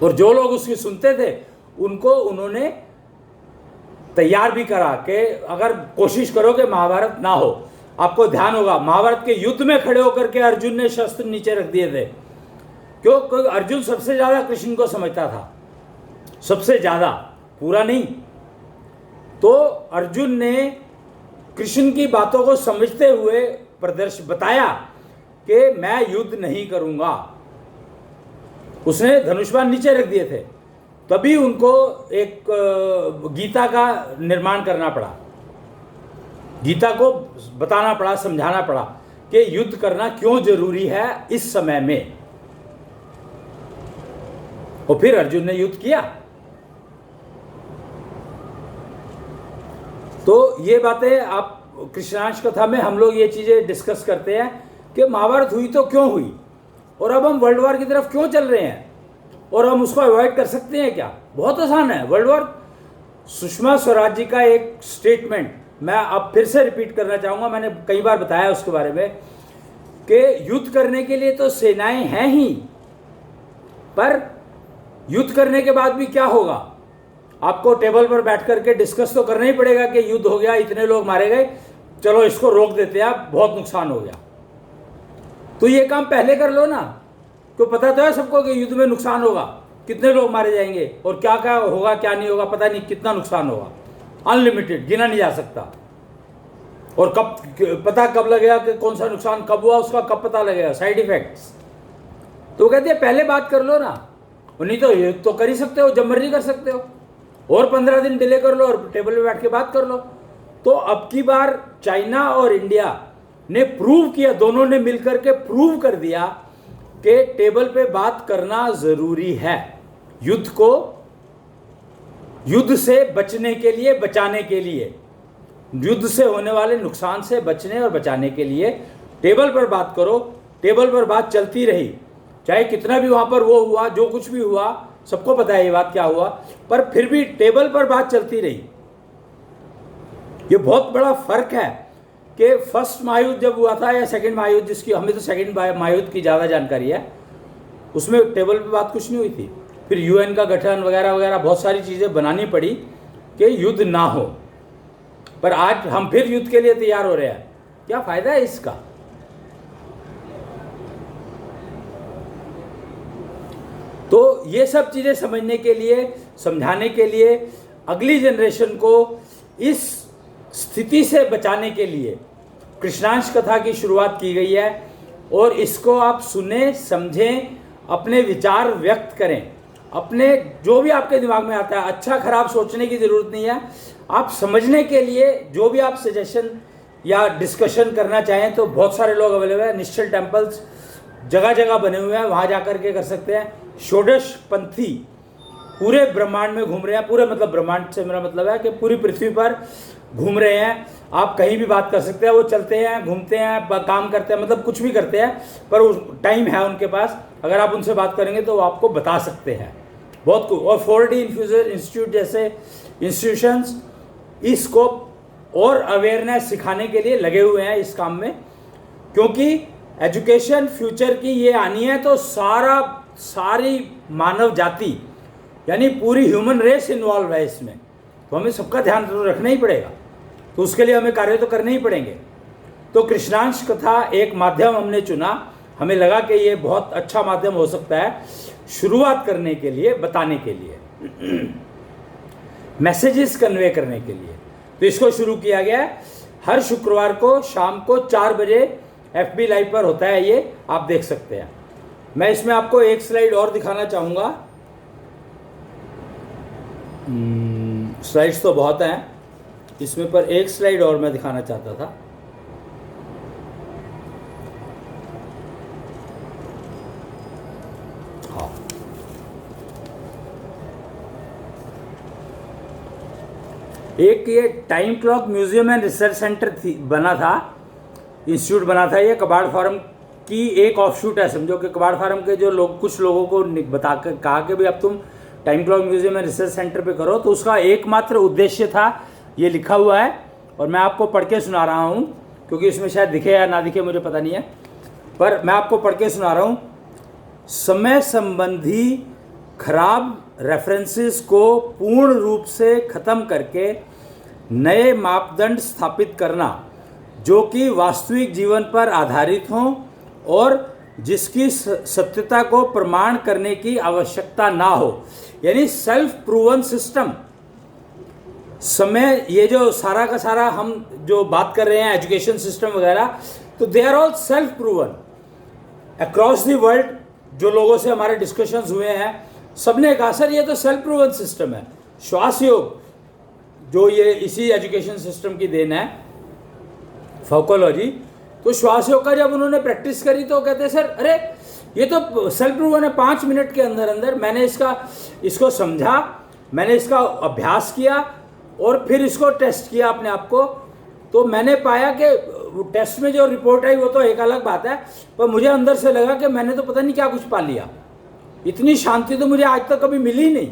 और जो लोग उसकी सुनते थे उनको उन्होंने तैयार भी करा कि अगर कोशिश करो कि महाभारत ना हो। आपको ध्यान होगा महाभारत के युद्ध में खड़े होकर के अर्जुन ने शस्त्र नीचे रख दिए थे। क्योंकि अर्जुन सबसे ज्यादा कृष्ण को समझता था, सबसे ज्यादा, पूरा नहीं। तो अर्जुन ने कृष्ण की बातों को समझते हुए बताया कि मैं युद्ध नहीं करूंगा। उसने धनुष्बाण नीचे रख दिए थे, तभी उनको एक गीता का निर्माण करना पड़ा, गीता को बताना पड़ा, समझाना पड़ा कि युद्ध करना क्यों जरूरी है इस समय में। और फिर अर्जुन ने युद्ध किया। तो ये बातें आप कृष्णांश कथा में हम लोग ये चीजें डिस्कस करते हैं कि महाभारत हुई तो क्यों हुई, और अब हम वर्ल्ड वॉर की तरफ क्यों चल रहे हैं, और हम उसको अवॉइड कर सकते हैं क्या? बहुत आसान है। वर्ल्ड वॉर, सुषमा स्वराज जी का एक स्टेटमेंट मैं अब फिर से रिपीट करना चाहूँगा, मैंने कई बार बताया उसके बारे में, कि युद्ध करने के लिए तो सेनाएं हैं ही, पर युद्ध करने के बाद भी क्या होगा, आपको टेबल पर बैठ करके डिस्कस तो करना ही पड़ेगा कि युद्ध हो गया, इतने लोग मारे गए, चलो इसको रोक देते हैं, बहुत नुकसान हो गया। तो ये काम पहले कर लो ना, तो पता तो है सबको कि युद्ध में नुकसान होगा, कितने लोग मारे जाएंगे और क्या क्या होगा क्या नहीं होगा, पता नहीं कितना नुकसान होगा, अनलिमिटेड, गिना नहीं जा सकता। और कब पता कब लगेगा कि कौन सा नुकसान कब हुआ, उसका कब पता लगेगा, साइड इफेक्ट्स। तो कहते हैं पहले बात कर लो ना, नहीं तो ये तो कर ही सकते हो, जब मर्जी कर सकते हो, और 15 दिन डिले कर लो और टेबल पे बैठ के बात कर लो। तो अब की बार चाइना और इंडिया ने प्रूव किया, दोनों ने मिलकर के प्रूव कर दिया कि टेबल पे बात करना जरूरी है। युद्ध से बचने के लिए, बचाने के लिए, युद्ध से होने वाले नुकसान से बचने और बचाने के लिए टेबल पर बात करो। टेबल पर बात चलती रही, चाहे कितना भी वहां पर वो हुआ, जो कुछ भी हुआ, सबको पता है ये बात क्या हुआ, पर फिर भी टेबल पर बात चलती रही। ये बहुत बड़ा फर्क है कि फर्स्ट महायुद्ध जब हुआ था या सेकंड महायुद्ध, जिसकी हमें तो सेकंड महायुद्ध की ज़्यादा जानकारी है, उसमें टेबल पे बात कुछ नहीं हुई थी। फिर यूएन का गठन वगैरह वगैरह बहुत सारी चीज़ें बनानी पड़ी कि युद्ध ना हो, पर आज हम फिर युद्ध के लिए तैयार हो रहे हैं। क्या फ़ायदा है इसका? तो ये सब चीज़ें समझने के लिए, समझाने के लिए, अगली जनरेशन को इस स्थिति से बचाने के लिए कृष्णांश कथा की शुरुआत की गई है। और इसको आप सुने, समझें, अपने विचार व्यक्त करें, अपने जो भी आपके दिमाग में आता है। अच्छा खराब सोचने की ज़रूरत नहीं है, आप समझने के लिए जो भी आप सजेशन या डिस्कशन करना चाहें तो बहुत सारे लोग अवेलेबल हैं। निश्चल टेम्पल्स जगह जगह बने हुए हैं, वहाँ जा कर के कर सकते हैं। षोडश पंथी पूरे ब्रह्मांड में घूम रहे हैं, पूरे मतलब ब्रह्मांड से मेरा मतलब है कि पूरी पृथ्वी पर घूम रहे हैं। आप कहीं भी बात कर सकते हैं, वो चलते हैं, घूमते हैं, काम करते हैं, मतलब कुछ भी करते हैं, पर उस टाइम है उनके पास। अगर आप उनसे बात करेंगे तो वो आपको बता सकते हैं बहुत कुछ। और 4D इन्फ्यूजर इंस्टीट्यूट जैसे इंस्टीट्यूशंस इसको और अवेयरनेस सिखाने के लिए लगे हुए हैं इस काम में, क्योंकि एजुकेशन फ्यूचर की ये आनी है तो सारी मानव जाति यानी पूरी ह्यूमन रेस इन्वॉल्व है इसमें, तो हमें सबका ध्यान तो रखना ही पड़ेगा। तो उसके लिए हमें कार्य तो करने ही पड़ेंगे। तो कृष्णांश कथा एक माध्यम हमने चुना, हमें लगा कि ये बहुत अच्छा माध्यम हो सकता है शुरुआत करने के लिए, बताने के लिए, मैसेजेस कन्वे करने के लिए। तो इसको शुरू किया गया है। हर शुक्रवार को शाम को 4 बजे FB लाइव पर होता है, ये आप देख सकते हैं। मैं इसमें आपको एक स्लाइड और दिखाना चाहूँगा। स्लाइड्स तो बहुत हैं इसमें, पर एक स्लाइड और मैं दिखाना चाहता था। हाँ, एक ये time clock museum and research centre बना था, इंस्टीट्यूट बना था। ये कबाड़ फार्म की एक ऑफशूट है, समझो कि कबाड़ फार्म के जो लोग, कुछ लोगों को बता कर कहा कि भाई अब तुम time clock museum and research centre पे करो। तो उसका एकमात्र उद्देश्य था, ये लिखा हुआ है और मैं आपको पढ़ के सुना रहा हूँ, क्योंकि इसमें शायद दिखे या ना दिखे मुझे पता नहीं है, पर मैं आपको पढ़ के सुना रहा हूँ। समय संबंधी खराब रेफरेंसेस को पूर्ण रूप से ख़त्म करके नए मापदंड स्थापित करना जो कि वास्तविक जीवन पर आधारित हों और जिसकी सत्यता को प्रमाण करने की आवश्यकता ना हो, यानी सेल्फ प्रूवन सिस्टम। समय, ये जो सारा का सारा हम जो बात कर रहे हैं एजुकेशन सिस्टम वगैरह, तो they are all self proven across the world. जो लोगों से हमारे डिस्कशंस हुए हैं, सबने कहा सर ये तो सेल्फ प्रूवन सिस्टम है। श्वास योग जो ये इसी एजुकेशन सिस्टम की देन है, फाउकोलॉजी। तो श्वास योग का जब उन्होंने प्रैक्टिस करी तो कहते सर अरे ये तो सेल्फ प्रूवन है। 5 मिनट के अंदर अंदर मैंने इसको समझा, मैंने इसका अभ्यास किया और फिर इसको टेस्ट किया अपने आप को, तो मैंने पाया कि टेस्ट में जो रिपोर्ट आई वो तो एक अलग बात है, पर मुझे अंदर से लगा कि मैंने तो पता नहीं क्या कुछ पा लिया। इतनी शांति तो मुझे आज तक कभी मिली नहीं।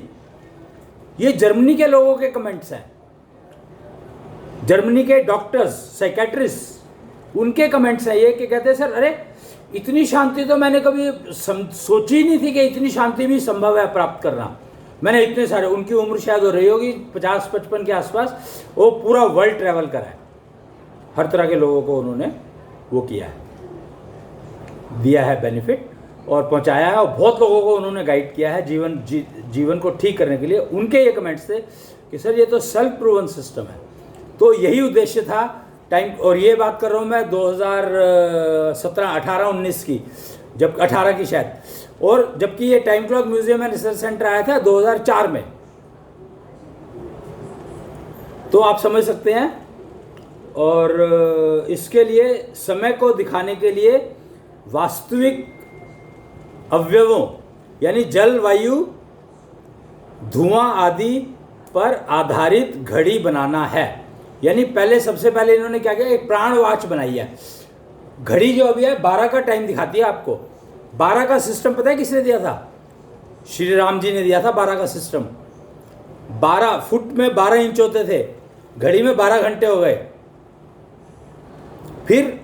ये जर्मनी के लोगों के कमेंट्स हैं, जर्मनी के डॉक्टर्स, साइकेट्रिस्ट, उनके कमेंट्स हैं ये कि कहते हैं सर अरे इतनी शांति तो मैंने कभी सोची ही नहीं थी कि इतनी शांति भी संभव है प्राप्त करना। मैंने इतने सारे, उनकी उम्र शायद हो रही होगी 50-55 के आसपास, वो पूरा वर्ल्ड ट्रैवल करा है, हर तरह के लोगों को उन्होंने वो किया है, दिया है बेनिफिट और पहुंचाया है, और बहुत लोगों को उन्होंने गाइड किया है जीवन को ठीक करने के लिए। उनके ये कमेंट्स थे कि सर ये तो सेल्फ प्रूवन सिस्टम है। तो यही उद्देश्य था टाइम, और ये बात कर रहा हूँ मैं 2017, 18, 19 की, जब 18 की शायद, और जबकि ये time clock museum and research centre आया था 2004 में। तो आप समझ सकते हैं। और इसके लिए समय को दिखाने के लिए वास्तविक अवयवों यानी जल, वायु, धुआं आदि पर आधारित घड़ी बनाना है। यानी पहले, सबसे पहले इन्होंने क्या किया, एक प्राण वॉच बनाई है। घड़ी जो अभी है 12 का टाइम दिखाती है आपको। 12 का सिस्टम पता है किसने दिया था? श्री राम जी ने दिया था 12 का सिस्टम। 12 फुट में 12 इंच होते थे, घड़ी में 12 घंटे हो गए। फिर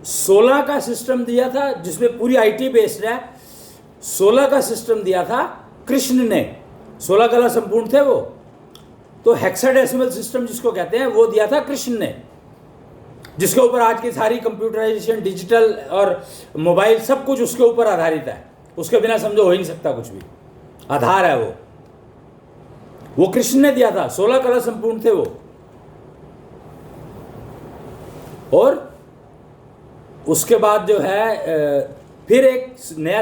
16 का सिस्टम दिया था जिसमें पूरी आईटी बेस्ड है। 16 का सिस्टम दिया था कृष्ण ने, 16 कला संपूर्ण थे वो। तो हेक्साडेसिमल सिस्टम जिसको कहते हैं वो दिया था कृष्ण ने, जिसके ऊपर आज की सारी कंप्यूटराइजेशन, डिजिटल और मोबाइल सब कुछ उसके ऊपर आधारित है। उसके बिना समझो हो ही नहीं सकता कुछ भी, आधार है वो कृष्ण ने दिया था। 16 कला संपूर्ण थे वो। और उसके बाद जो है फिर एक नया